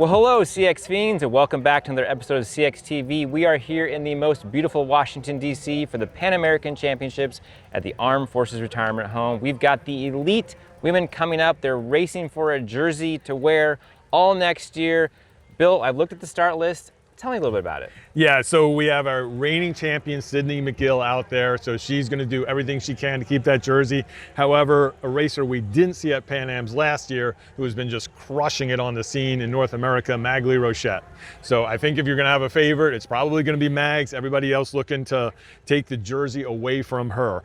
Well, hello CX Fiends, and welcome back to another episode of CXTV. We are here in the most beautiful Washington, D.C. for the Pan American Championships at the Armed Forces Retirement Home. We've got the elite women coming up. They're racing for a jersey to wear all next year. Bill, I've looked at the start list. Tell me a little bit about it. Yeah, so we have our reigning champion, Sydney McGill, out there. So she's going to do everything she can to keep that jersey. However, a racer we didn't see at Pan Am's last year, who has been just crushing it on the scene in North America, Maghalie Rochette. So I think if you're going to have a favorite, it's probably going to be Mags. Everybody else looking to take the jersey away from her.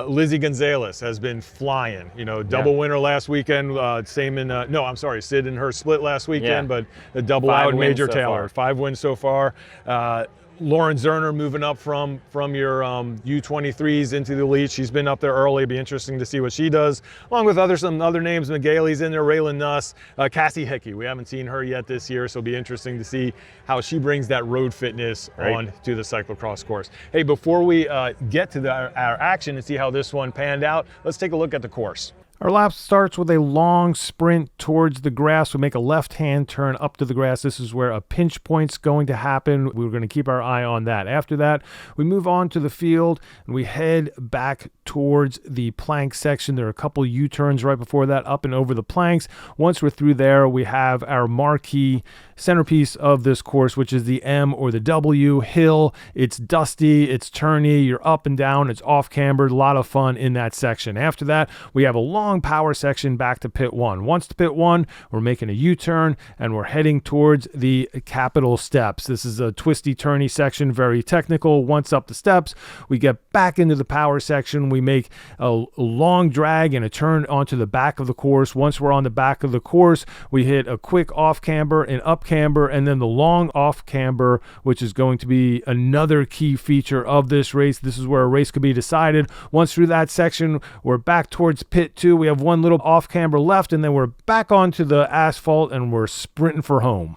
Lizzie Gonzalez has been flying. You know, double winner last weekend. Sid and her split last weekend, but a double out Major Taylor. 5 wins so far. Lauren Zerner moving up from your U23s into the elite. She's been up there early. It'll be interesting to see what she does, along with some other names. Maghalie's in there, Raylan Nuss, Cassie Hickey. We haven't seen her yet this year, so it'll be interesting to see how she brings that road fitness on to the cyclocross course. Hey, before we get to our action and see how this one panned out, let's take a look at the course. Our lap starts with a long sprint towards the grass. We make a left-hand turn up to the grass. This is where a pinch point's going to happen. We're going to keep our eye on that. After that, we move on to the field, and we head back towards the plank section. There are a couple U-turns right before that, up and over the planks. Once we're through there, we have our marquee centerpiece of this course, which is the M or the W hill. It's dusty, it's turny, you're up and down, it's off-cambered, a lot of fun in that section. After that, we have a long power section back to pit 1. Once to pit 1, we're making a U-turn and we're heading towards the Capitol steps. This is a twisty, turny section, very technical. Once up the steps, we get back into the power section. We make a long drag and a turn onto the back of the course. Once we're on the back of the course, we hit a quick off camber and up camber, and then the long off camber, which is going to be another key feature of this race. This is where a race could be decided. Once through that section, we're back towards pit 2. We have one little off camber left, and then we're back onto the asphalt and we're sprinting for home.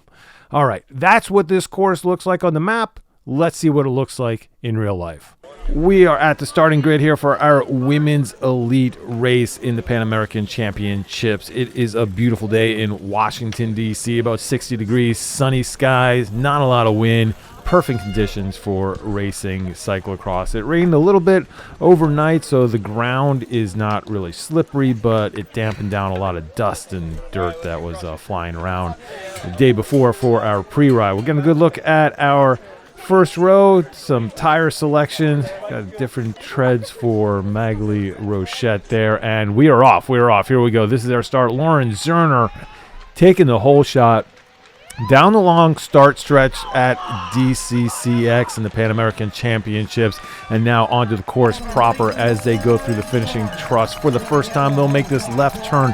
All right, that's what this course looks like on the map. Let's see what it looks like in real life. We are at the starting grid here for our women's elite race in the Pan American Championships. It is a beautiful day in Washington, D.C., about 60 degrees, sunny skies, not a lot of wind. Perfect conditions for racing cyclocross. It rained a little bit overnight, so the ground is not really slippery, but it dampened down a lot of dust and dirt that was flying around the day before for our pre-ride. We're getting a good look at our first row, some tire selection, got different treads for Maghalie Rochette there, and we are off. Here we go. This is our start. Lauren Zerner taking the whole shot down the long start stretch at DCCX in the Pan American Championships, and now onto the course proper as they go through the finishing truss. For the first time, they'll make this left turn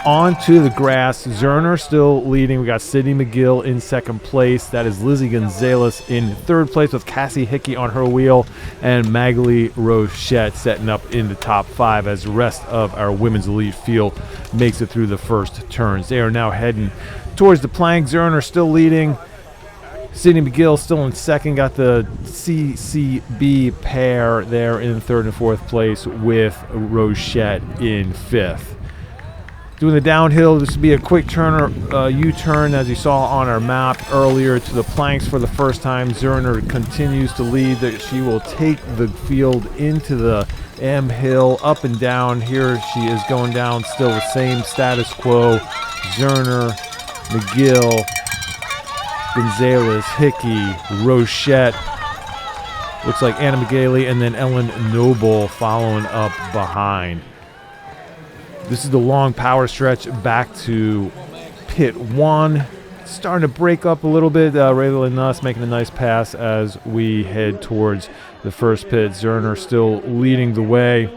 onto the grass. Zerner still leading. We got Sydney McGill in second place. That is Lizzie Gonzalez in third place with Cassie Hickey on her wheel, and Maghalie Rochette setting up in the top 5 as the rest of our women's elite field makes it through the first turns. They are now heading towards the plank. Zerner still leading. Sydney McGill still in second. Got the CCB pair there in third and fourth place with Rochette in fifth. Doing the downhill, this would be a quick U-turn as you saw on our map earlier to the planks for the first time. Zerner continues to lead. She will take the field into the M hill, up and down. Here she is going down, still the same status quo. Zerner, McGill, Gonzalez, Hickey, Rochette. Looks like Anna Maghalie and then Ellen Noble following up behind. This is the long power stretch back to pit 1. Starting to break up a little bit. Raylan Nuss making a nice pass as we head towards the first pit. Zerner still leading the way,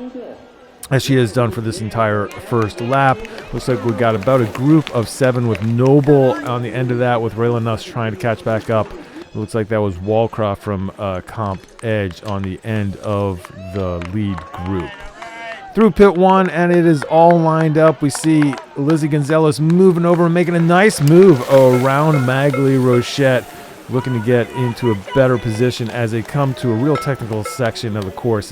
as she has done for this entire first lap. Looks like we've got about a group of 7 with Noble on the end of that, with Raylan Nuss trying to catch back up. It looks like that was Walcroft from Comp Edge on the end of the lead group. Through pit 1, and it is all lined up. We see Lizzie Gonzalez moving over and making a nice move around Maghalie Rochette. looking to get into a better position as they come to a real technical section of the course.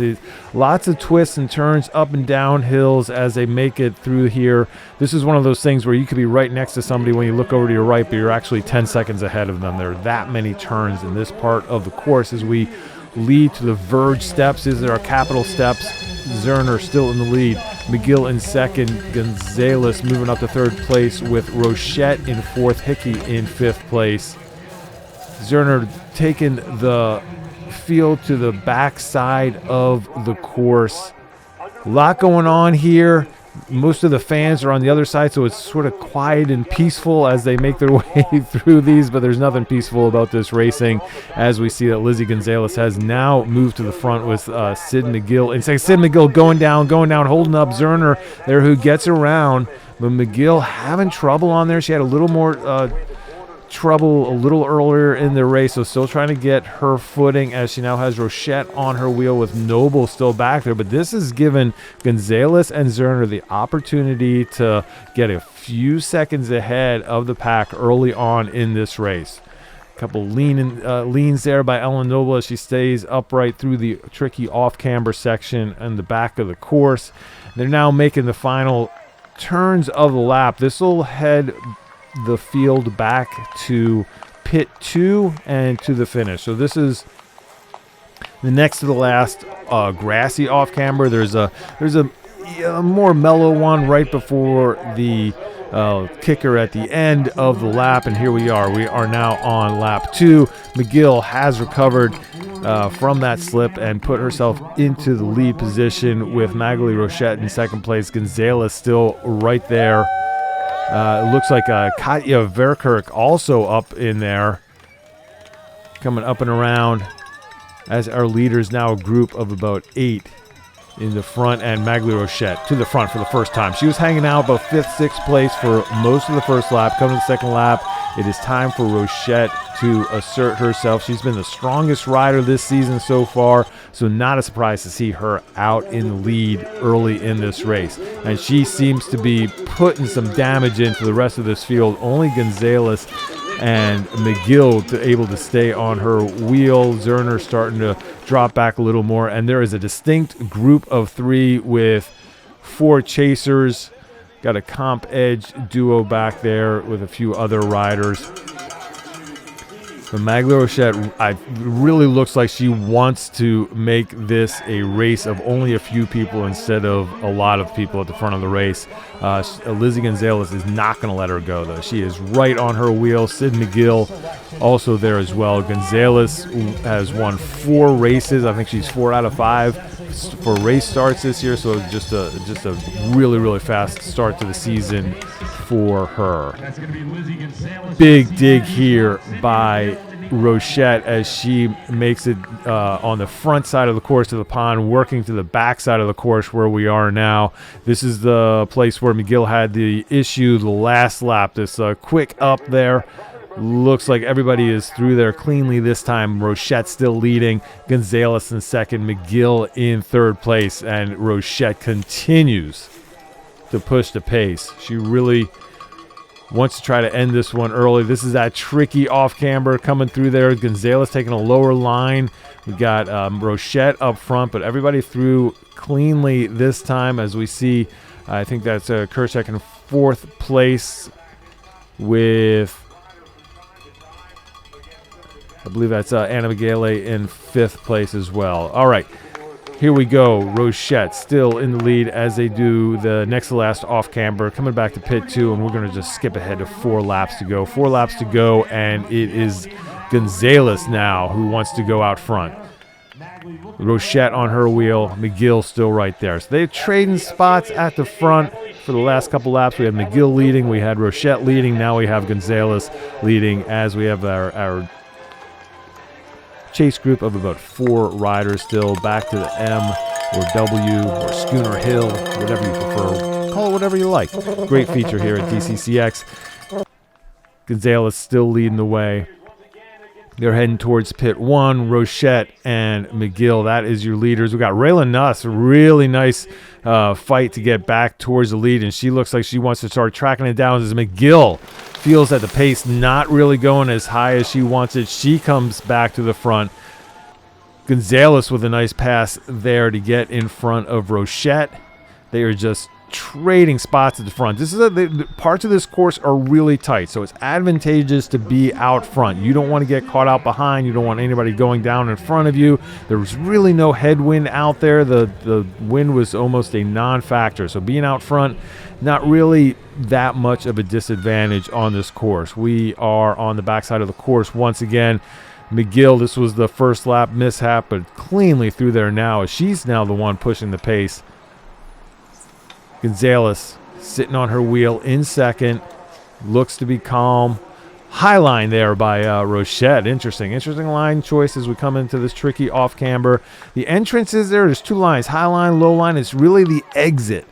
Lots of twists and turns, up and down hills as they make it through here. This is one of those things where you could be right next to somebody when you look over to your right, but you're actually 10 seconds ahead of them. There are that many turns in this part of the course as we lead to the verge steps. These are our capital steps. Zerner still in the lead. McGill in second. Gonzalez moving up to third place with Rochette in fourth. Hickey in fifth place. Zerner taking the field to the backside of the course. A lot going on here. Most of the fans are on the other side, so it's sort of quiet and peaceful as they make their way through these, but there's nothing peaceful about this racing as we see that Lizzie Gonzalez has now moved to the front with Sid McGill. And Sid McGill going down, holding up Zerner there, who gets around, but McGill having trouble on there. She had a little more trouble a little earlier in the race, so still trying to get her footing as she now has Rochette on her wheel with Noble still back there. But this has given Gonzalez and Zerner the opportunity to get a few seconds ahead of the pack early on in this race. A couple leans there by Ellen Noble as she stays upright through the tricky off-camber section and the back of the course. They're now making the final turns of the lap. This will head the field back to pit 2 and to the finish. So this is the next to the last grassy off camber. There's a more mellow one right before the kicker at the end of the lap, and here we are. We are now on lap 2. McGill has recovered from that slip and put herself into the lead position with Magali Rochette in second place. Gonzalez still right there. It looks like Katja Verkerk also up in there, coming up and around as our leaders, now a group of about 8 in the front, and Magali Rochette to the front for the first time. She was hanging out about 5th, 6th place for most of the first lap. Coming to the second lap, it is time for Rochette to assert herself. She's been the strongest rider this season so far, so not a surprise to see her out in the lead early in this race. And she seems to be putting some damage into the rest of this field. Only Gonzalez and McGill able to stay on her wheel. Zerner starting to drop back a little more, and there is a distinct group of 3 with 4 chasers. Got a comp edge duo back there with a few other riders. But Magali Rochette really looks like she wants to make this a race of only a few people instead of a lot of people at the front of the race. Lizzie Gonzalez is not going to let her go, though. She is right on her wheel. Sid McGill also there as well. Gonzalez has won 4 races. I think she's 4 out of 5 for race starts this year, so just a really, really fast start to the season for her. Big dig here by Rochette as she makes it on the front side of the course to the pond, working to the back side of the course where we are now. This is the place where McGill had the issue the last lap. This quick up there. Looks like everybody is through there cleanly this time. Rochette still leading. Gonzalez in second. McGill in third place. And Rochette continues to push the pace. She really wants to try to end this one early. This is that tricky off-camber coming through there. Gonzalez taking a lower line. We got Rochette up front, but everybody through cleanly this time as we see. I think that's Kershak in fourth place with, I believe that's Anna Migale in fifth place as well. All right. Here we go. Rochette still in the lead as they do the next to last off camber, coming back to pit 2, and we're going to just skip ahead to 4 laps to go. 4 laps to go, and it is Gonzalez now who wants to go out front. Rochette on her wheel, McGill still right there. So they're trading spots at the front for the last couple laps. We had McGill leading, we had Rochette leading, now we have Gonzalez leading as we have our chase group of about 4 riders still. Back to the M or W or Schooner Hill, whatever you prefer. Call it whatever you like. Great feature here at DCCX. Gonzalez still leading the way. They're heading towards pit 1, Rochette and McGill. That is your leaders. We got Rayla Nuss, a really nice fight to get back towards the lead, and she looks like she wants to start tracking it down as McGill feels that the pace not really going as high as she wants it. She comes back to the front. Gonzalez with a nice pass there to get in front of Rochette. They are just trading spots at the front. This is the parts of this course are really tight, so it's advantageous to be out front. You don't want to get caught out behind. You don't want anybody going down in front of you. There was really no headwind out there. The wind was almost a non-factor, so being out front, not really that much of a disadvantage on this course. We are on the backside of the course once again. McGill, this was the first lap mishap, but cleanly through there now, as she's now the one pushing the pace. Gonzalez sitting on her wheel in second, looks to be calm. High line there by Rochette. Interesting line choice as we come into this tricky off camber. The entrance is there's 2 lines, high line, low line. It's really the exit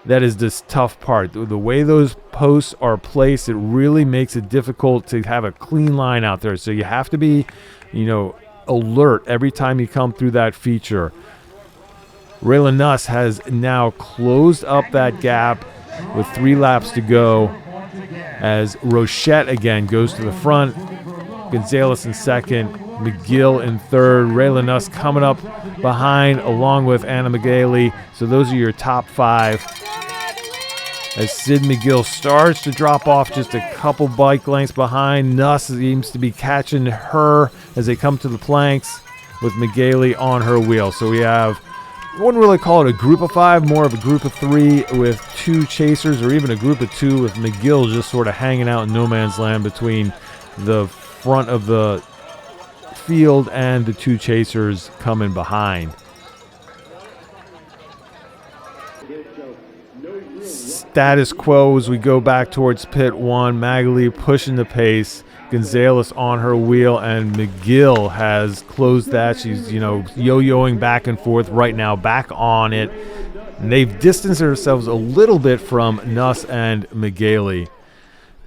that is this tough part. The way those posts are placed, it really makes it difficult to have a clean line out there. So you have to be, alert every time you come through that feature. Rayla Nuss has now closed up that gap with 3 laps to go as Rochette again goes to the front. Gonzalez in second, McGill in third, Rayla Nuss coming up behind along with Anna McGailey. So those are your top 5. As Sid McGill starts to drop off just a couple bike lengths behind, Nuss seems to be catching her as they come to the planks with McGailey on her wheel. So we have, I wouldn't really call it a group of 5, more of a group of 3 with 2 chasers, or even a group of 2 with McGill just sort of hanging out in no man's land between the front of the field and the 2 chasers coming behind. Status quo as we go back towards pit 1. Magali pushing the pace. Gonzalez on her wheel, and McGill has closed that. She's, yo-yoing back and forth right now, back on it. And they've distanced themselves a little bit from Nuss and McGailey.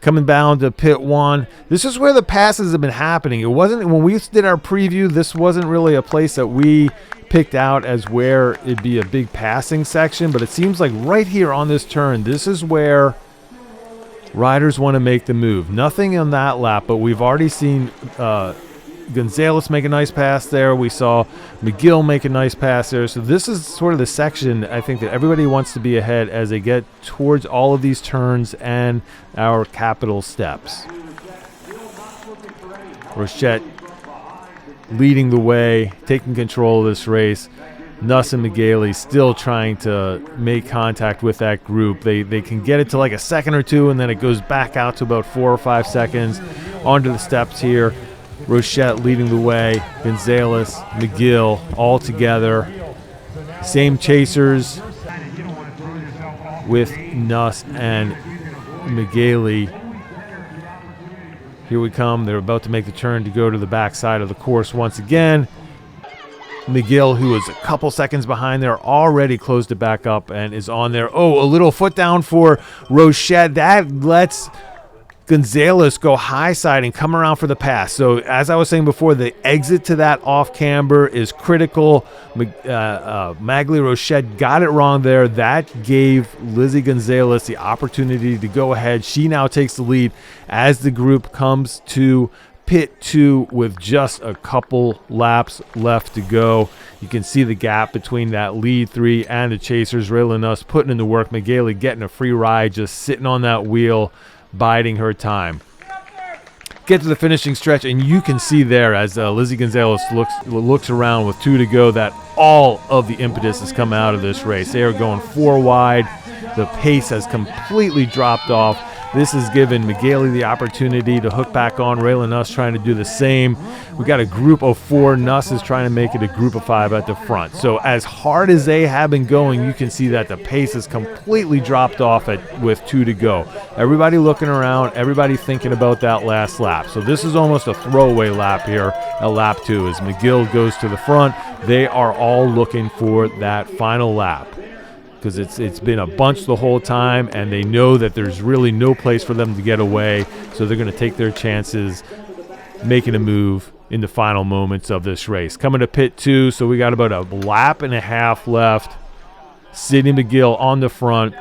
Coming down to pit 1. This is where the passes have been happening. It wasn't, when we did our preview, this wasn't really a place that we picked out as where it'd be a big passing section, but it seems like right here on this turn, this is where riders want to make the move. Nothing on that lap, but we've already seen Gonzalez make a nice pass there. We saw McGill make a nice pass there. So this is sort of the section, I think, that everybody wants to be ahead as they get towards all of these turns and our capital steps. Rochette leading the way, taking control of this race. Nuss and McGailey still trying to make contact with that group. They can get it to like a second or 2, and then it goes back out to about 4 or 5 seconds onto the steps here. Rochette leading the way. Gonzalez, McGill all together. Same chasers with Nuss and McGailey. Here we come. They're about to make the turn to go to the back side of the course once again. McGill, who was a couple seconds behind there, already closed it back up and is on there. Oh, a little foot down for Rochette. That lets Gonzalez go high side and come around for the pass. So as I was saying before, the exit to that off camber is critical. Magali Rochette got it wrong there. That gave Lizzie Gonzalez the opportunity to go ahead. She now takes the lead as the group comes to pit 2 with just a couple laps left to go. You can see the gap between that lead 3 and the chasers. Rayla Nuss putting in the work. McGailey getting a free ride, just sitting on that wheel, biding her time. Get to the finishing stretch, and you can see there as Lizzie Gonzalez looks around with 2 to go that all of the impetus has come out of this race. They are going 4 wide. The pace has completely dropped off. This has given McGailey the opportunity to hook back on. Rayla Nuss trying to do the same. We got a group of 4. Nuss is trying to make it a group of 5 at the front. So as hard as they have been going, you can see that the pace has completely dropped off with 2 to go. Everybody looking around, everybody thinking about that last lap. So this is almost a throwaway lap here at lap 2 as McGill goes to the front. They are all looking for that final lap, because it's been a bunch the whole time, and they know that there's really no place for them to get away, so they're going to take their chances making a move in the final moments of this race. Coming to pit 2, so we got about a lap and a half left. Sydney McGill on the front.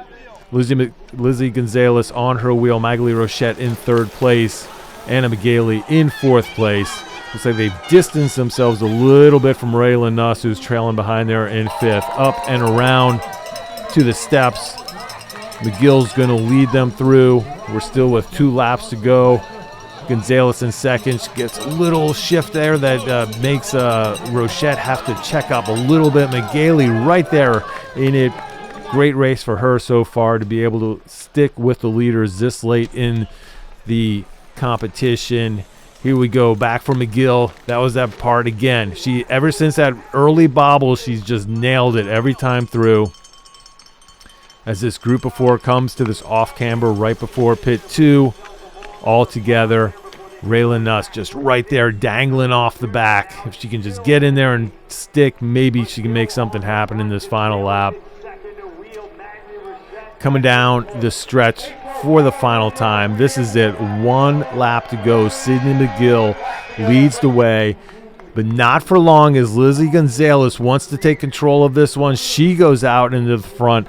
Lizzie Gonzalez on her wheel. Magali Rochette in 3rd place. Anna McGailey in 4th place. Looks like they've distanced themselves a little bit from Raylan Nuss, who's trailing behind there in 5th. Up and around to the steps. McGill's going to lead them through. We're still with 2 laps to go. Gonzalez in 2nd. She gets a little shift there that makes Rochette have to check up a little bit. McGailey right there in it. Great race for her so far to be able to stick with the leaders this late in the competition. Here we go, back for McGill. That was that part again. She, ever since that early bobble, she's just nailed it every time through. As this group of 4 comes to this off camber right before pit 2, all together. Raylan Nuss just right there dangling off the back. If she can just get in there and stick, maybe she can make something happen in this final lap. Coming down the stretch for the final time. This is it. 1 lap to go. Sydney McGill leads the way, but not for long as Lizzie Gonzalez wants to take control of this one. She goes out into the front.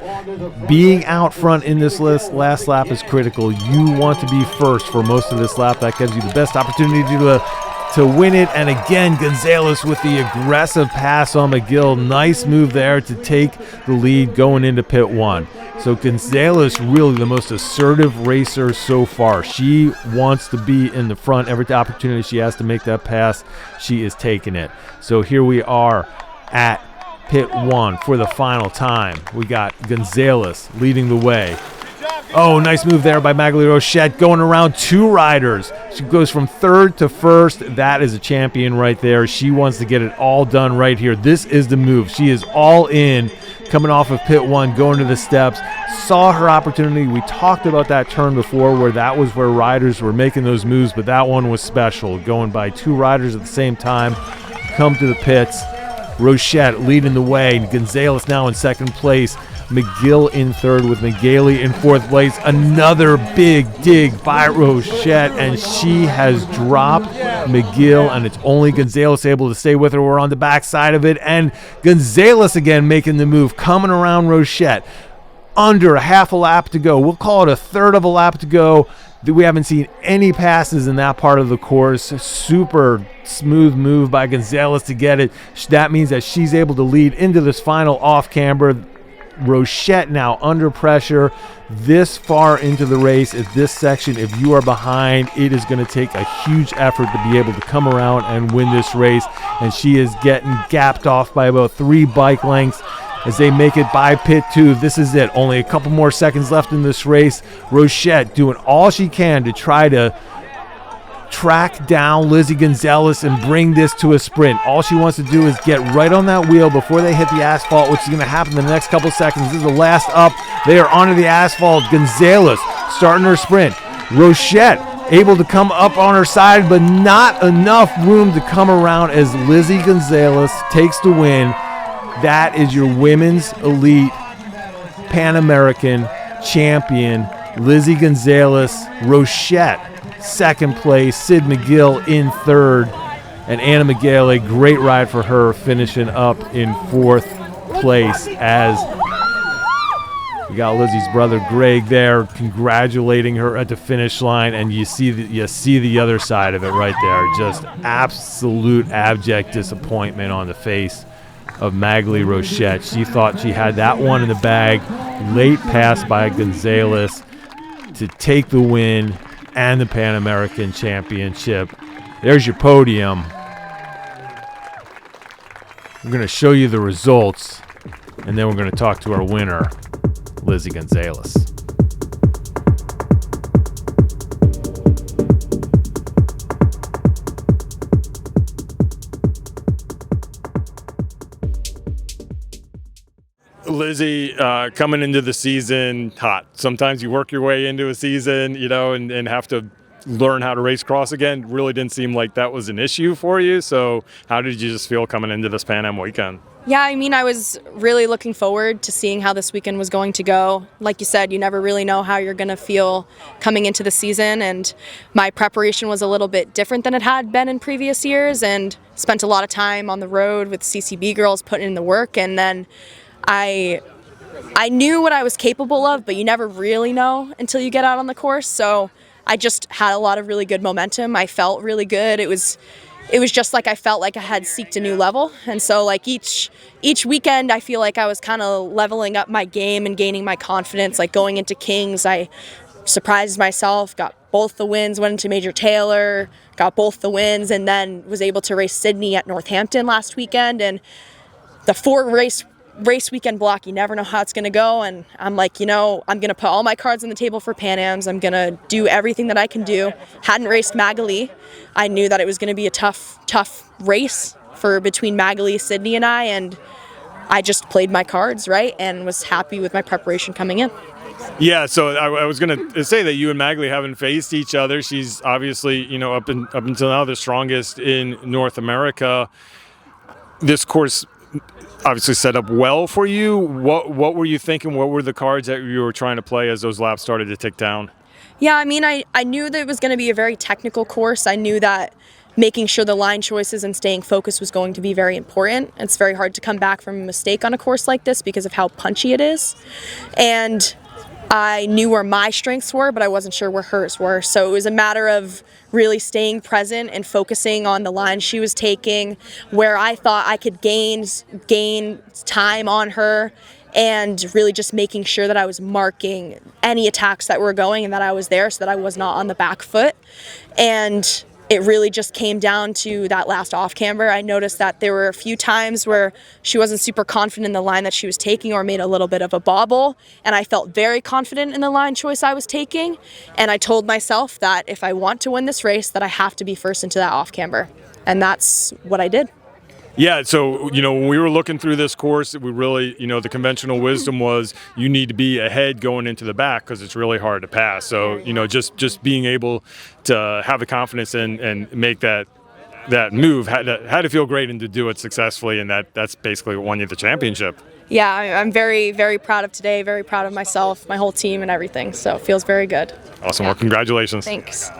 Being out front in this last lap is critical. You want to be first for most of this lap. That gives you the best opportunity to win it. And again, Gonzalez with the aggressive pass on McGill. Nice move there to take the lead going into pit 1. So Gonzalez really the most assertive racer so far. She wants to be in the front. Every opportunity she has to make that pass, she is taking it. So here we are at pit 1 for the final time. We got Gonzalez leading the way. Oh, nice move there by Magali Rochette, going around 2 riders. She goes from 3rd to 1st. That is a champion right there. She wants to get it all done right here. This is the move. She is all in, coming off of pit 1, going to the steps. Saw her opportunity. We talked about that turn before where that was where riders were making those moves, but that one was special. Going by 2 riders at the same time, come to the pits. Rochette leading the way. Gonzalez now in 2nd place. McGill in 3rd with McGailey in 4th place. Another big dig by Rochette, and she has dropped McGill, and it's only Gonzalez able to stay with her. We're on the back side of it, and Gonzalez again making the move, coming around Rochette. Under a half a lap to go. We'll call it a 1/3 of a lap to go. We haven't seen any passes in that part of the course. Super smooth move by Gonzalez to get it. That means that she's able to lead into this final off camber. Rochette now under pressure this far into the race at this section. If you are behind, it is going to take a huge effort to be able to come around and win this race, and she is getting gapped off by about 3 bike lengths as they make it by pit 2. This is it. Only a couple more seconds left in this race. Rochette doing all she can to try to track down Lizzie Gonzalez and bring this to a sprint. All she wants to do is get right on that wheel before they hit the asphalt, which is going to happen in the next couple seconds. This is the last up. They are onto the asphalt. Gonzalez starting her sprint. Rochette able to come up on her side, but not enough room to come around as Lizzie Gonzalez takes the win. That is your women's elite Pan American champion, Lizzie Gonzalez. Rochette, 2nd place. Sid McGill in 3rd. And Anna McGailey, great ride for her, finishing up in 4th place as we got Lizzie's brother Greg there congratulating her at the finish line, and you see the other side of it right there. Just absolute abject disappointment on the face of Magali Rochette. She thought she had that one in the bag. Late pass by Gonzalez to take the win and the Pan American Championship. There's your podium. We're going to show you the results, and then we're going to talk to our winner, Lizzie Gonzalez. Lizzie, coming into the season hot. Sometimes you work your way into a season, and have to learn how to race cross again. Really didn't seem like that was an issue for you. So how did you just feel coming into this Pan Am weekend? Yeah, I mean, I was really looking forward to seeing how this weekend was going to go. Like you said, you never really know how you're going to feel coming into the season, and my preparation was a little bit different than it had been in previous years, and spent a lot of time on the road with CCB girls putting in the work, and then I knew what I was capable of, but you never really know until you get out on the course, so I just had a lot of really good momentum. I felt really good. It was just like I felt like I had seeked a new level. And so like each weekend I feel like I was kind of leveling up my game and gaining my confidence. Like going into Kings, I surprised myself, got both the wins, went into Major Taylor, got both the wins, and then was able to race Sydney at Northampton last weekend. And the 4 race weekend block, you never know how it's going to go, and I'm like, I'm going to put all my cards on the table for Pan Ams. I'm going to do everything that I can do. Hadn't raced Magali. I knew that it was going to be a tough race for between Magali, Sydney, and I just played my cards right and was happy with my preparation coming in. Yeah, so I was going to say that you and Magali haven't faced each other. She's obviously, up until now the strongest in North America. This course obviously set up well for you. What were you thinking? What were the cards that you were trying to play as those laps started to tick down? Yeah, I mean, I knew that it was going to be a very technical course. I knew that making sure the line choices and staying focused was going to be very important. It's very hard to come back from a mistake on a course like this because of how punchy it is. And I knew where my strengths were, but I wasn't sure where hers were. So it was a matter of really staying present and focusing on the line she was taking, where I thought I could gain time on her, and really just making sure that I was marking any attacks that were going and that I was there so that I was not on the back foot. And it really just came down to that last off camber. I noticed that there were a few times where she wasn't super confident in the line that she was taking or made a little bit of a bobble, and I felt very confident in the line choice I was taking, and I told myself that if I want to win this race that I have to be first into that off camber, and that's what I did. Yeah, so, when we were looking through this course, we really, the conventional wisdom was you need to be ahead going into the back because it's really hard to pass. So, just being able to have the confidence and make that move had to feel great and to do it successfully, and that's basically what won you the championship. Yeah, I'm very, very proud of today, very proud of myself, my whole team and everything, so it feels very good. Awesome. Well, congratulations. Thanks.